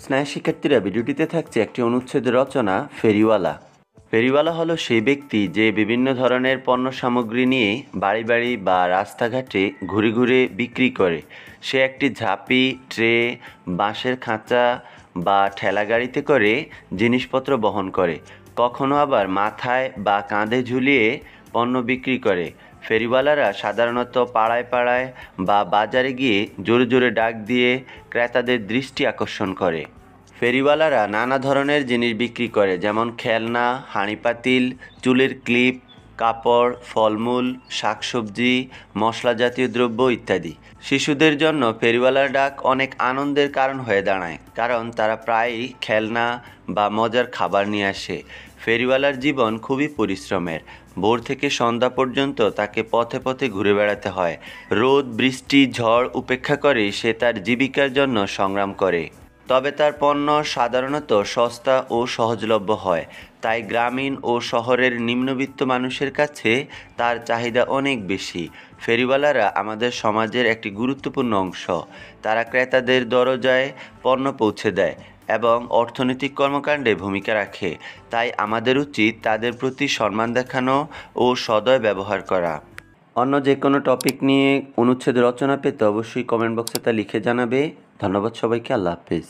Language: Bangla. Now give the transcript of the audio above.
স্নেহ শিক্ষার্থীরা, ভিডিওটিতে থাকছে একটি অনুচ্ছেদ রচনা ফেরিওয়ালা। ফেরিওয়ালা হলো সেই ব্যক্তি যে বিভিন্ন ধরনের পণ্য সামগ্রী নিয়ে বাড়ি বাড়ি বা রাস্তাঘাটে ঘুরে ঘুরে বিক্রি করে। সে একটি ঝাঁপি, ট্রে, বাঁশের খাঁচা বা ঠেলাগাড়িতে করে জিনিসপত্র বহন করে, কখনো আবার মাথায় বা কাঁধে ঝুলিয়ে পণ্য বিক্রি করে। ফেরিওয়ালারা সাধারণত পাড়ায় পাড়ায় বা বাজারে গিয়ে জোরে জোরে ডাক দিয়ে ক্রেতাদের দৃষ্টি আকর্ষণ করে। ফেরিওয়ালারা নানা ধরনের জিনিস বিক্রি করে, যেমন খেলনা, হাঁড়িপাতিল, চুলের ক্লিপ, কাপড়, ফলমূল, শাকসবজি, মশলা জাতীয় দ্রব্য ইত্যাদি। শিশুদের জন্য ফেরিওয়ালার ডাক অনেক আনন্দের কারণ হয়ে দাঁড়ায়, কারণ তারা প্রায়ই খেলনা বা মজার খাবার নিয়ে আসে। ফেরিওয়ালার জীবন খুবই পরিশ্রমের। ভোর থেকে সন্ধ্যা পর্যন্ত তাকে পথে পথে ঘুরে বেড়াতে হয়। রোদ, বৃষ্টি, ঝড় উপেক্ষা করে সে তার জীবিকার জন্য সংগ্রাম করে। তবে তার পণ্য সাধারণত সস্তা ও সহজলভ্য হয়, তাই গ্রামীণ ও শহরের নিম্নবিত্ত মানুষের কাছে তার চাহিদা অনেক বেশি। ফেরিওয়ালারা আমাদের সমাজের একটি গুরুত্বপূর্ণ অংশ। তারা ক্রেতাদের দরজায় পণ্য পৌঁছে দেয় এবং অর্থনৈতিক কর্মকাণ্ডে ভূমিকা রাখে। তাই আমাদের উচিত তাদের প্রতি সম্মান দেখানো ও সদয় ব্যবহার করা। অন্য যে কোনো টপিক নিয়ে অনুচ্ছেদ রচনা পেতে অবশ্যই কমেন্ট বক্সে তা লিখে জানাবে। ধন্যবাদ সবাইকে। আল্লাহ হাফেজ।